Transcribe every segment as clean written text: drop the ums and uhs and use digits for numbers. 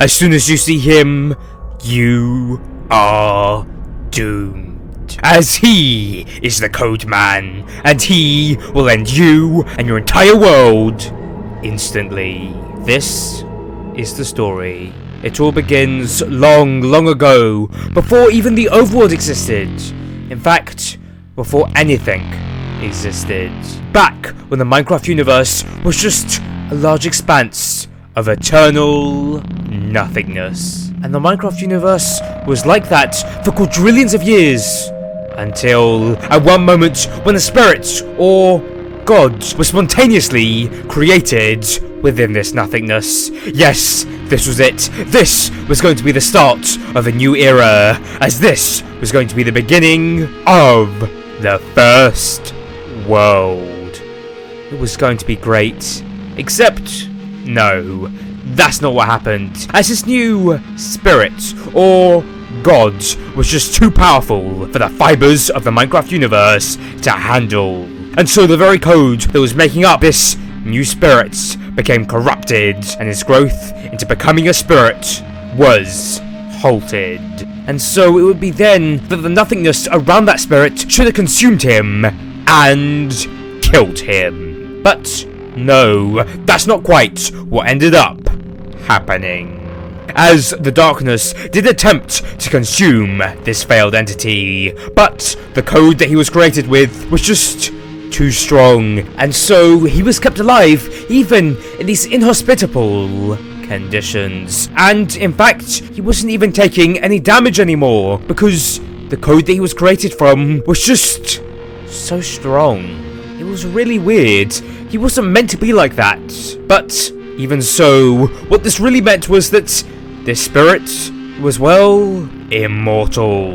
As soon as you see him, you are doomed. As he is the Codeman, and he will end you and your entire world instantly. This is the story. It all begins long, long ago, before even the overworld existed. In fact, before anything existed. Back when the Minecraft universe was just a large expanse of eternal nothingness. And the Minecraft universe was like that for quadrillions of years. Until at one moment when the spirits, or gods, were spontaneously created within this nothingness. Yes, this was it. This was going to be the start of a new era, as this was going to be the beginning of the first world. It was going to be great, except no, that's not what happened, as this new spirit, or god, was just too powerful for the fibers of the Minecraft universe to handle. And so the very code that was making up this new spirit became corrupted, and his growth into becoming a spirit was halted. And so it would be then that the nothingness around that spirit should have consumed him and killed him. But no, that's not quite what ended up happening. As the darkness did attempt to consume this failed entity, but the code that he was created with was just too strong, and so he was kept alive even in these inhospitable conditions. And in fact, he wasn't even taking any damage anymore, because the code that he was created from was just so strong. It was really weird. He wasn't meant to be like that. But even so, what this really meant was that this spirit was, well, immortal.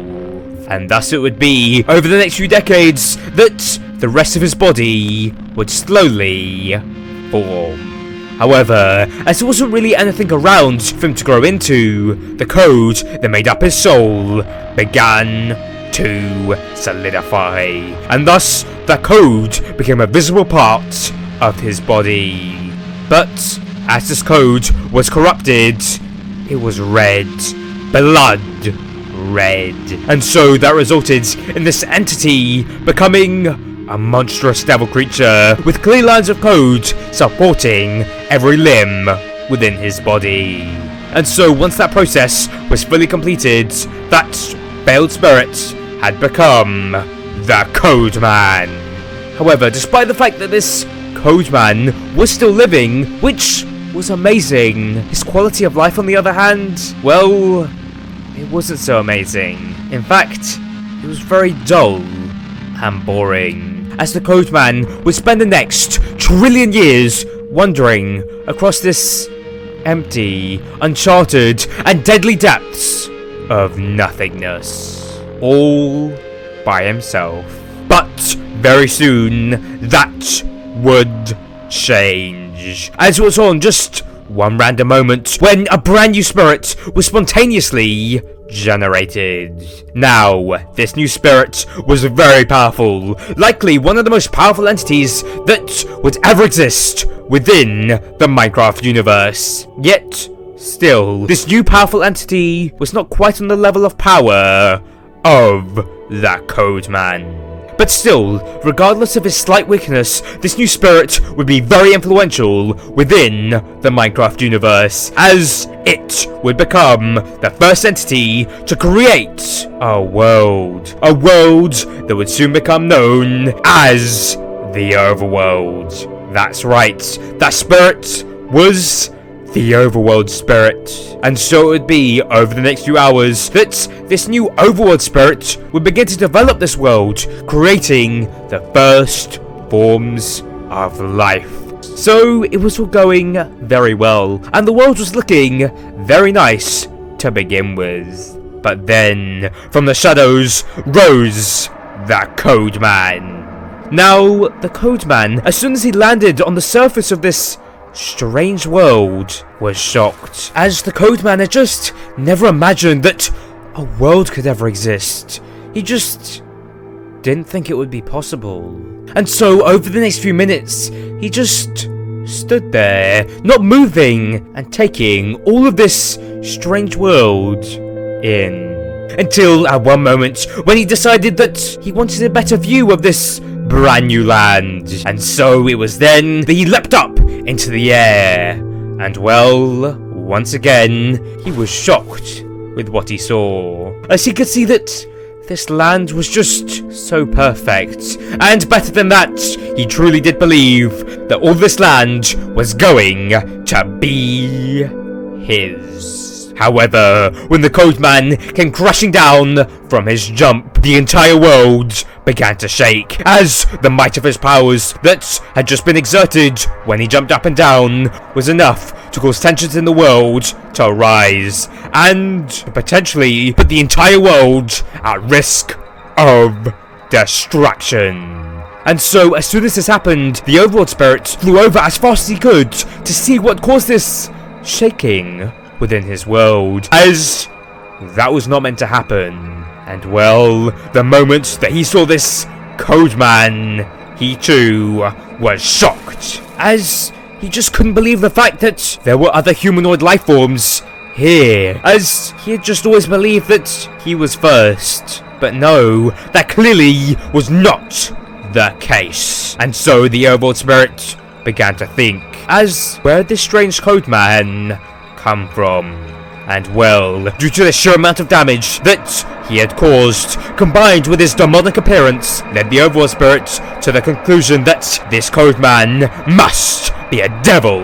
And thus it would be, over the next few decades, that the rest of his body would slowly form. However, as there wasn't really anything around for him to grow into, the code that made up his soul began to solidify. And thus, the code became a visible part of his body. But as this code was corrupted, it was red. Blood red. And so that resulted in this entity becoming a monstrous devil creature with clear lines of code supporting every limb within his body. And so once that process was fully completed, that failed spirit had become the Codeman. However, despite the fact that this Codeman was still living, which was amazing, his quality of life on the other hand, well, it wasn't so amazing. In fact, it was very dull and boring, as the Codeman would spend the next trillion years wandering across this empty, uncharted, and deadly depths of nothingness, all by himself. But very soon, that would change, as it was on just one random moment when a brand new spirit was spontaneously generated. Now, this new spirit was very powerful, likely one of the most powerful entities that would ever exist within the Minecraft universe. Yet, still, this new powerful entity was not quite on the level of power of the Codeman. But still, regardless of his slight weakness, this new spirit would be very influential within the Minecraft universe, as it would become the first entity to create a world that would soon become known as the Overworld. That's right, that spirit was the Overworld spirit. And so it would be over the next few hours that this new Overworld spirit would begin to develop this world, creating the first forms of life. So it was all going very well, and the world was looking very nice to begin with. But then, from the shadows rose the Codeman. Now, the Codeman, as soon as he landed on the surface of this strange world, was shocked, as the Codeman had just never imagined that a world could ever exist. He just didn't think it would be possible. And so over the next few minutes, he just stood there, not moving, and taking all of this strange world in. Until at one moment when he decided that he wanted a better view of this brand new land. And so it was then that he leapt up into the air. And well, once again, he was shocked with what he saw, as he could see that this land was just so perfect. And better than that, he truly did believe that all this land was going to be his. However, when the Codeman came crashing down from his jump, the entire world began to shake, as the might of his powers that had just been exerted when he jumped up and down was enough to cause tensions in the world to rise, and potentially put the entire world at risk of destruction. And so, as soon as this happened, the overworld spirit flew over as fast as he could to see what caused this shaking within his world, as that was not meant to happen. And well, the moment that he saw this Codeman, he too was shocked, as he just couldn't believe the fact that there were other humanoid life forms here, as he had just always believed that he was first. But no, that clearly was not the case. And so the overworld spirit began to think, as where did this strange Codeman come from? And well, due to the sheer amount of damage that he had caused, combined with his demonic appearance, led the overworld spirit to the conclusion that this Codeman must be a devil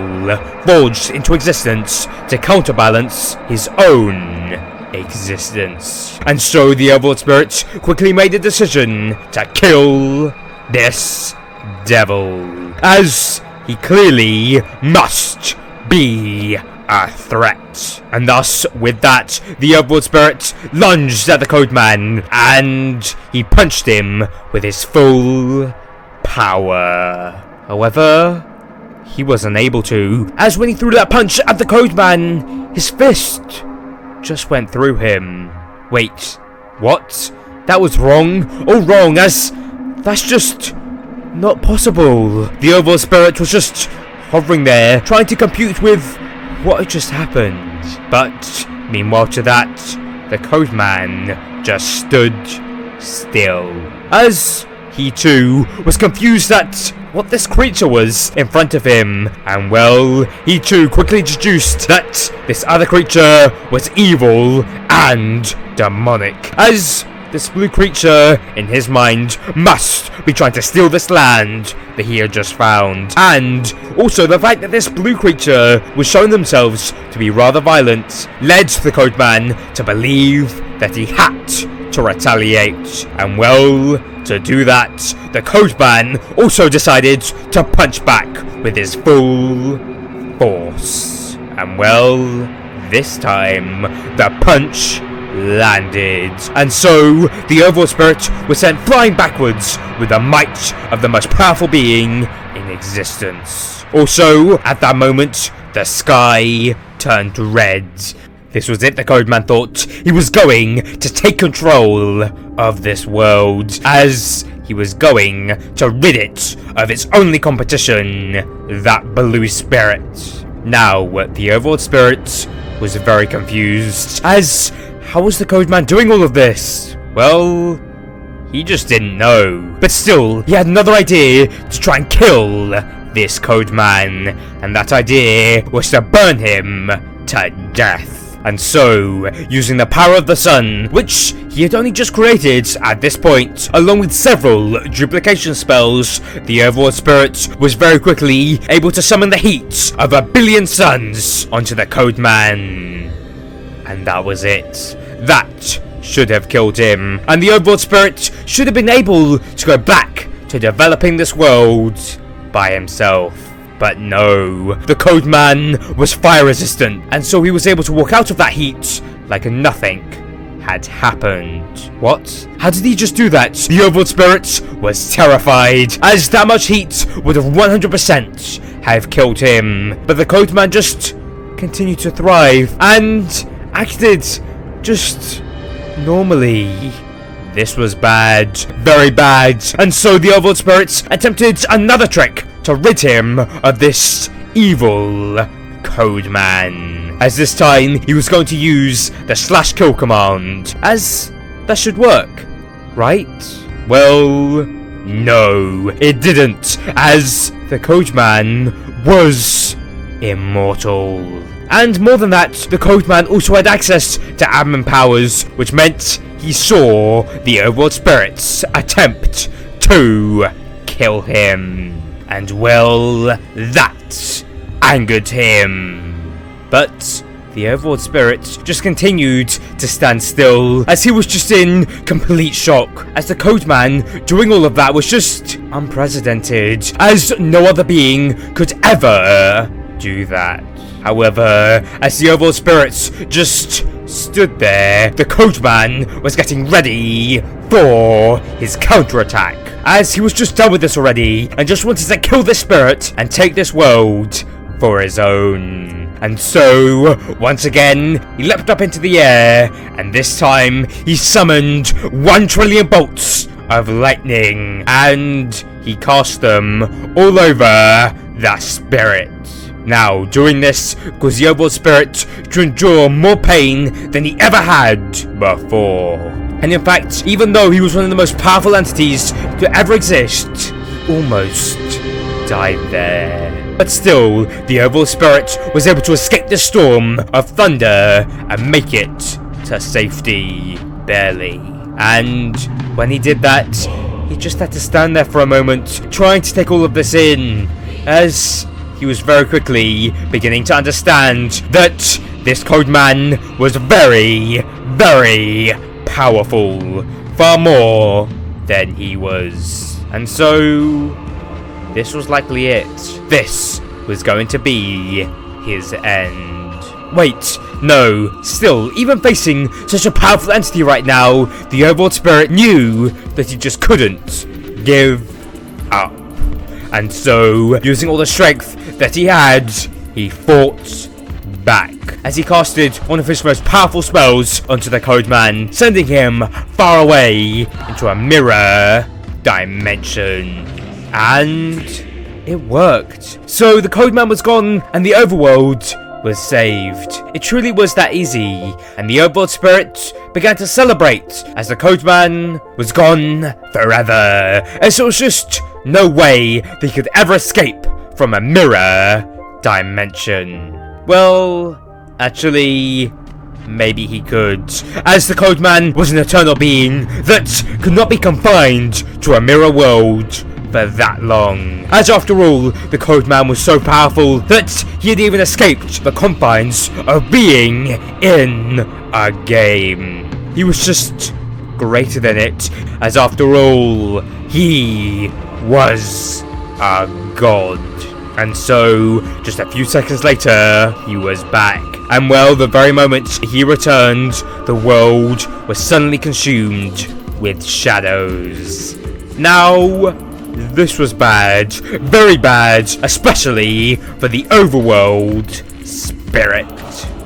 forged into existence to counterbalance his own existence. And so the overworld spirit quickly made a decision to kill this devil, as he clearly must be a threat. And thus, with that, the overworld spirit lunged at the Codeman, and he punched him with his full power. However, he wasn't able to, as when he threw that punch at the Codeman, his fist just went through him. Wait, what? That was wrong? All wrong, as that's just not possible. The overworld spirit was just hovering there, trying to compute with what had just happened. But meanwhile to that, the Codeman just stood still, as he too was confused at what this creature was in front of him. And well, he too quickly deduced that this other creature was evil and demonic, as this blue creature, in his mind, must be trying to steal this land that he had just found. And also the fact that this blue creature was showing themselves to be rather violent led the Codeman to believe that he had to retaliate. And well, to do that, the Codeman also decided to punch back with his full force. And well, this time, the punch landed, and so the overworld spirit was sent flying backwards with the might of the most powerful being in existence. Also, at that moment, the sky turned red. This was it, the Codeman thought. He was going to take control of this world, as he was going to rid it of its only competition, that blue spirit. Now, the overworld spirit was very confused, as how was the Codeman doing all of this? Well, he just didn't know. But still, he had another idea to try and kill this Codeman, and that idea was to burn him to death. And so, using the power of the sun, which he had only just created at this point, along with several duplication spells, the overworld spirit was very quickly able to summon the heat of 1 billion suns onto the Codeman. And that was it. That should have killed him, and the overworld spirit should have been able to go back to developing this world by himself. But no, the Codeman was fire resistant, and so he was able to walk out of that heat like nothing had happened. What? How did he just do that? The overworld spirit was terrified, as that much heat would have 100% have killed him. But the Codeman just continued to thrive and acted just normally. This was bad, very bad, and so the overworld spirits attempted another trick to rid him of this evil Codeman. As this time, he was going to use the /kill command, as that should work, right? Well, no, it didn't, as the Codeman was immortal. And more than that, the Codeman also had access to admin powers, which meant he saw the overworld spirits attempt to kill him. And well, that angered him. But the overworld spirit just continued to stand still, as he was just in complete shock, as the Codeman doing all of that was just unprecedented, as no other being could ever do that. However, as the overworld spirits just stood there, the Codeman was getting ready for his counterattack, as he was just done with this already and just wanted to kill this spirit and take this world for his own. And so, once again, he leapt up into the air, and this time he summoned 1 trillion bolts of lightning, and he cast them all over the spirit. Now, doing this caused the overworld spirit to endure more pain than he ever had before. And in fact, even though he was one of the most powerful entities to ever exist, he almost died there. But still, the overworld spirit was able to escape the storm of thunder and make it to safety, barely. And when he did that, he just had to stand there for a moment, trying to take all of this in, as he was very quickly beginning to understand that this Codeman was very, very powerful, far more than he was. And so, this was likely it. This was going to be his end. Wait, no, still, even facing such a powerful entity right now, the overworld spirit knew that he just couldn't give up. And so, using all the strength that he had, he fought back, as he casted one of his most powerful spells onto the Codeman, sending him far away into a mirror dimension. And it worked. So the Codeman was gone, and the overworld was saved. It truly was that easy, and the overworld spirit began to celebrate as the Codeman was gone forever, as there was just no way that he could ever escape from a mirror dimension. Well, actually, maybe he could, as the Codeman was an eternal being that could not be confined to a mirror world for that long. As after all, the Codeman was so powerful that he had even escaped the confines of being in a game. He was just greater than it, as after all, he was a god. And so, just a few seconds later, he was back. And well, the very moment he returned, the world was suddenly consumed with shadows. Now, this was bad, very bad, especially for the overworld spirit,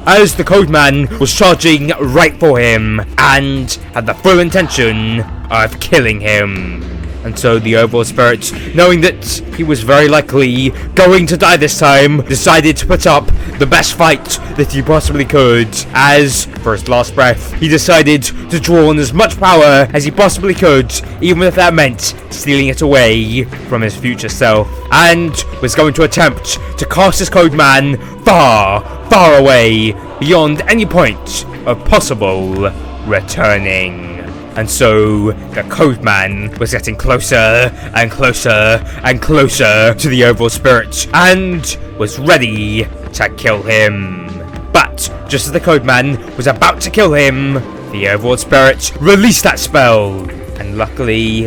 as the Codeman was charging right for him and had the full intention of killing him. And so the overworld spirit, knowing that he was very likely going to die this time, decided to put up the best fight that he possibly could, as, for his last breath, he decided to draw on as much power as he possibly could, even if that meant stealing it away from his future self, and was going to attempt to cast his Codeman far, far away, beyond any point of possible returning. And so, the Codeman was getting closer and closer and closer to the overworld spirit, and was ready to kill him. But, just as the Codeman was about to kill him, the overworld spirit released that spell. And luckily,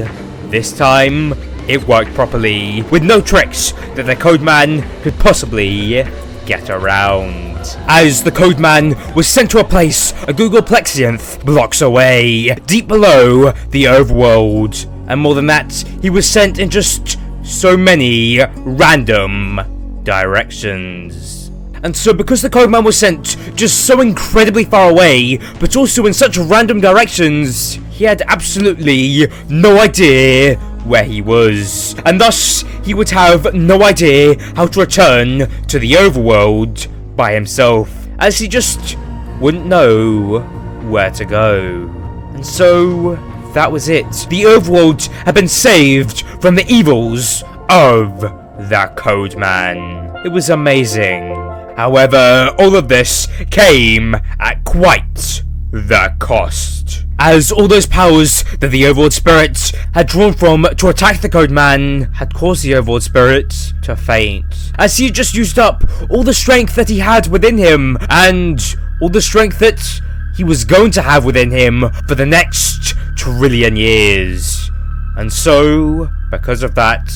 this time, it worked properly, with no tricks that the Codeman could possibly get around. As the Codeman was sent to a place a Google Plexionth blocks away, deep below the overworld. And more than that, he was sent in just so many random directions. And so because the Codeman was sent just so incredibly far away, but also in such random directions, he had absolutely no idea where he was, and thus he would have no idea how to return to the overworld by himself, as he just wouldn't know where to go. And so that was it. The overworld had been saved from the evils of the Codeman. It was amazing. However, all of this came at quite the cost, as all those powers that the overworld spirit had drawn from to attack the Codeman had caused the overworld spirit to faint, as he just used up all the strength that he had within him, and all the strength that he was going to have within him for the next trillion years. And so, because of that,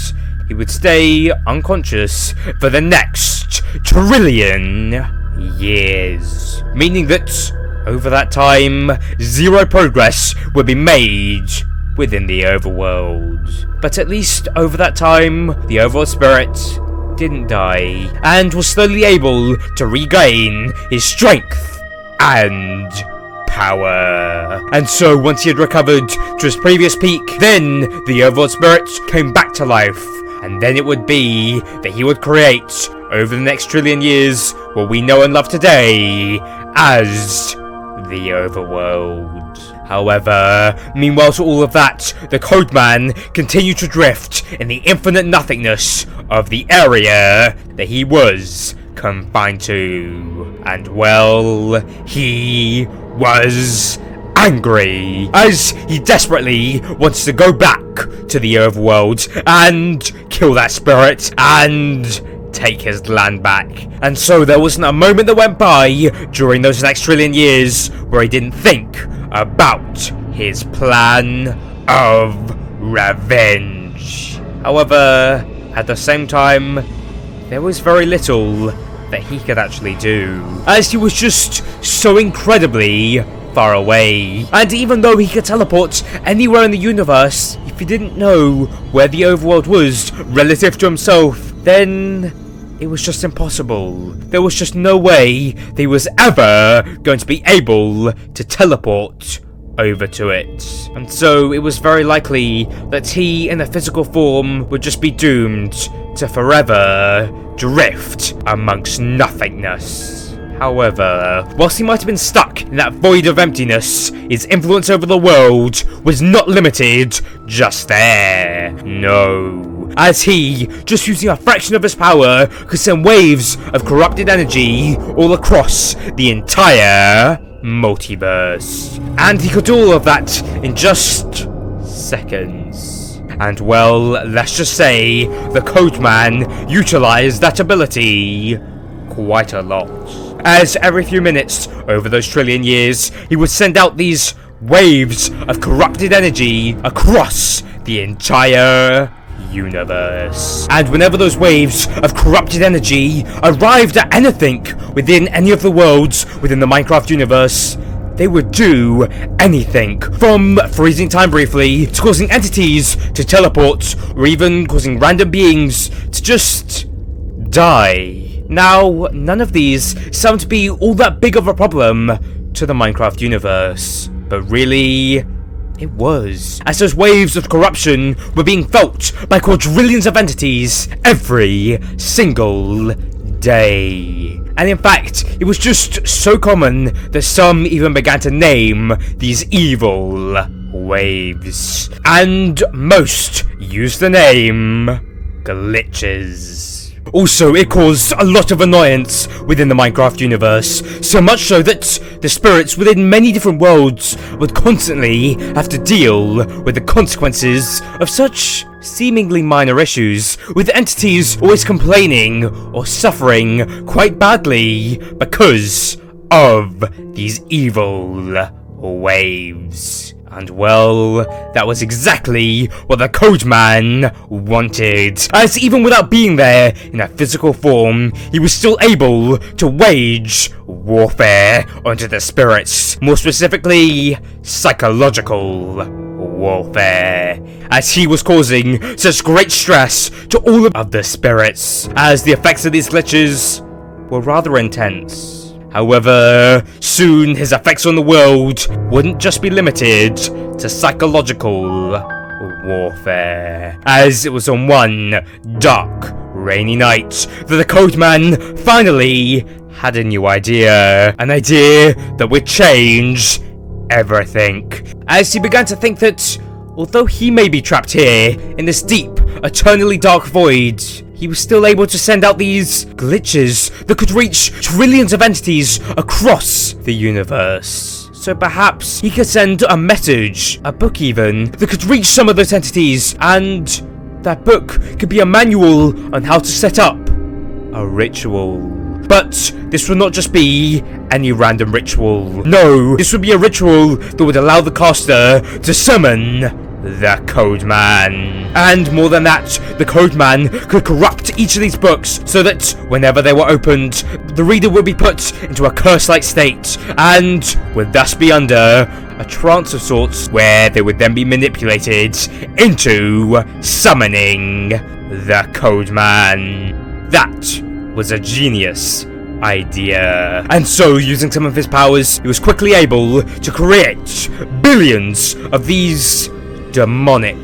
he would stay unconscious for the next trillion years, meaning that over that time, zero progress would be made within the overworld. But at least over that time, the overworld spirit didn't die, and was slowly able to regain his strength and power. And so once he had recovered to his previous peak, then the overworld spirit came back to life, and then it would be that he would create, over the next trillion years, what we know and love today as the overworld. However, meanwhile to all of that, the Codeman continued to drift in the infinite nothingness of the area that he was confined to. And well, he was angry, as he desperately wants to go back to the overworld and kill that spirit and take his land back. And so there wasn't a moment that went by during those next trillion years where he didn't think about his plan of revenge. However, at the same time, there was very little that he could actually do, as he was just so incredibly far away. And even though he could teleport anywhere in the universe, if he didn't know where the overworld was relative to himself, then it was just impossible. There was just no way that he was ever going to be able to teleport over to it. And so it was very likely that he, in a physical form, would just be doomed to forever drift amongst nothingness. However, whilst he might have been stuck in that void of emptiness, his influence over the world was not limited just there. No. As he, just using a fraction of his power, could send waves of corrupted energy all across the entire multiverse. And he could do all of that in just seconds. And well, let's just say the Codeman utilized that ability quite a lot, as every few minutes over those trillion years he would send out these waves of corrupted energy across the entire universe. And whenever those waves of corrupted energy arrived at anything within any of the worlds within the Minecraft universe, they would do anything from freezing time briefly to causing entities to teleport, or even causing random beings to just die. Now, none of these sound to be all that big of a problem to the Minecraft universe, but really, it was, as those waves of corruption were being felt by quadrillions of entities every single day. And in fact, it was just so common that some even began to name these evil waves, and most used the name glitches. Also, it caused a lot of annoyance within the Minecraft universe, so much so that the spirits within many different worlds would constantly have to deal with the consequences of such seemingly minor issues, with entities always complaining or suffering quite badly because of these evil waves. And well, that was exactly what the Codeman wanted, as even without being there in a physical form, he was still able to wage warfare onto the spirits, more specifically, psychological warfare, as he was causing such great stress to all of the spirits, as the effects of these glitches were rather intense. However, soon his effects on the world wouldn't just be limited to psychological warfare. As it was on one dark, rainy night that the Codeman finally had a new idea. An idea that would change everything. As he began to think that, although he may be trapped here, in this deep, eternally dark void, he was still able to send out these glitches that could reach trillions of entities across the universe. So perhaps he could send a message, a book even, that could reach some of those entities, and that book could be a manual on how to set up a ritual. But this would not just be any random ritual. No, this would be a ritual that would allow the caster to summon the Codeman. And more than that, the Codeman could corrupt each of these books so that whenever they were opened, the reader would be put into a curse-like state and would thus be under a trance of sorts where they would then be manipulated into summoning the Codeman. That was a genius idea. And so, using some of his powers, he was quickly able to create billions of these demonic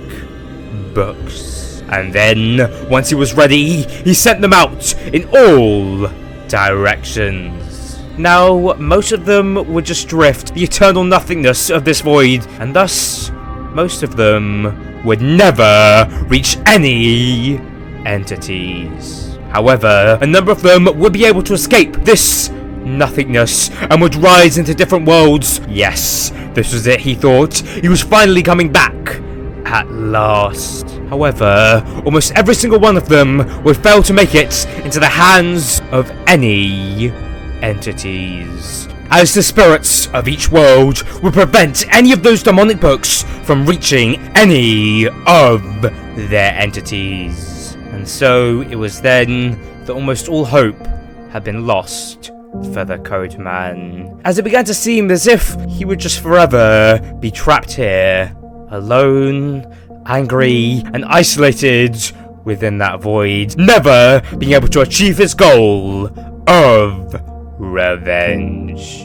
books. And then, once he was ready, he sent them out in all directions. Now, most of them would just drift the eternal nothingness of this void, and thus, most of them would never reach any entities. However, a number of them would be able to escape this nothingness and would rise into different worlds. Yes, this was it, he thought. He was finally coming back at last. However, almost every single one of them would fail to make it into the hands of any entities, as the spirits of each world would prevent any of those demonic books from reaching any of their entities. And so it was then that almost all hope had been lost for the Codeman, as it began to seem as if he would just forever be trapped here, alone, angry, and isolated within that void, never being able to achieve his goal of revenge.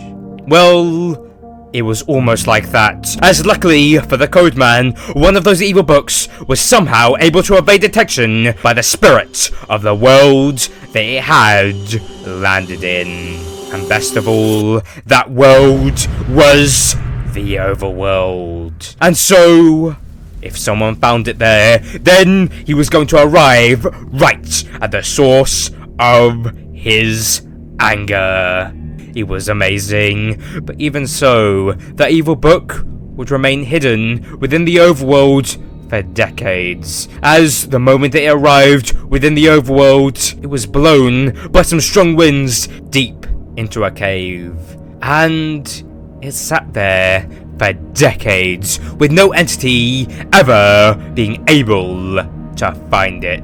Well, it was almost like that, as luckily for the Codeman, one of those evil books was somehow able to evade detection by the spirit of the world that it had landed in. And best of all, that world was the overworld. And so, if someone found it there, then he was going to arrive right at the source of his anger. It was amazing, but even so, the evil book would remain hidden within the overworld for decades, as the moment that it arrived within the overworld, it was blown by some strong winds deep into a cave, and it sat there for decades with no entity ever being able to find it.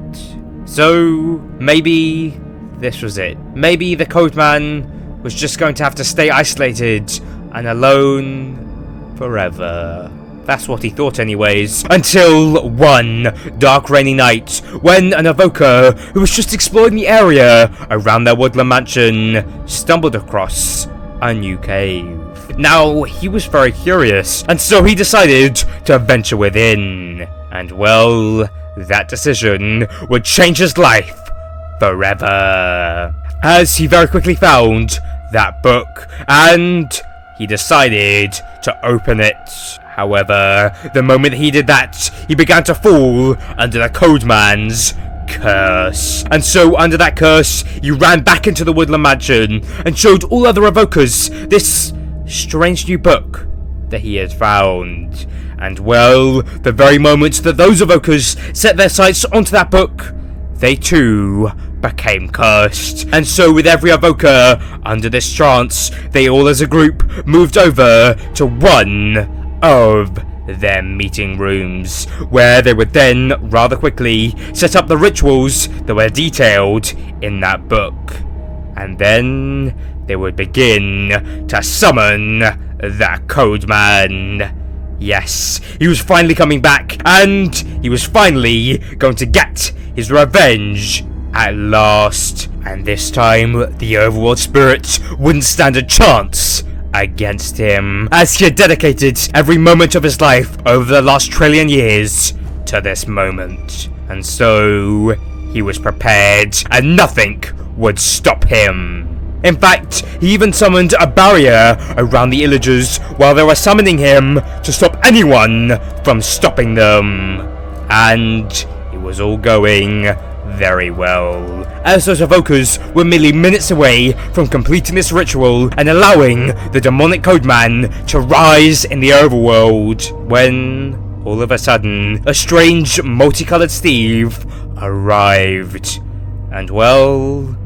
So maybe this was it. Maybe the Codeman was just going to have to stay isolated and alone forever. That's what he thought anyways, until one dark rainy night when an evoker who was just exploring the area around their woodland mansion stumbled across a new cave. Now, he was very curious, and so he decided to venture within. And well, that decision would change his life forever, as he very quickly found that book, and he decided to open it. However, the moment he did that, he began to fall under the Codeman's curse. And so, under that curse, he ran back into the woodland mansion and showed all other evokers this strange new book that he had found. And well, the very moment that those evokers set their sights onto that book, they too became cursed. And so with every evoker under this trance, they all as a group moved over to one of their meeting rooms, where they would then rather quickly set up the rituals that were detailed in that book. And then they would begin to summon the Codeman. Yes, he was finally coming back, and he was finally going to get his revenge at last. And this time, the overworld spirit wouldn't stand a chance against him, as he had dedicated every moment of his life over the last trillion years to this moment. And so he was prepared, and nothing would stop him. In fact, he even summoned a barrier around the illagers while they were summoning him to stop anyone from stopping them. And it was all going very well, as those evokers were merely minutes away from completing this ritual and allowing the demonic Codeman to rise in the overworld, when all of a sudden a strange multicolored Steve arrived. And well,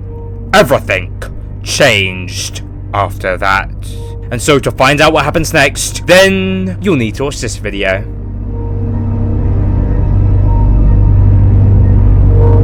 everything changed after that. And so to find out what happens next, then you'll need to watch this video.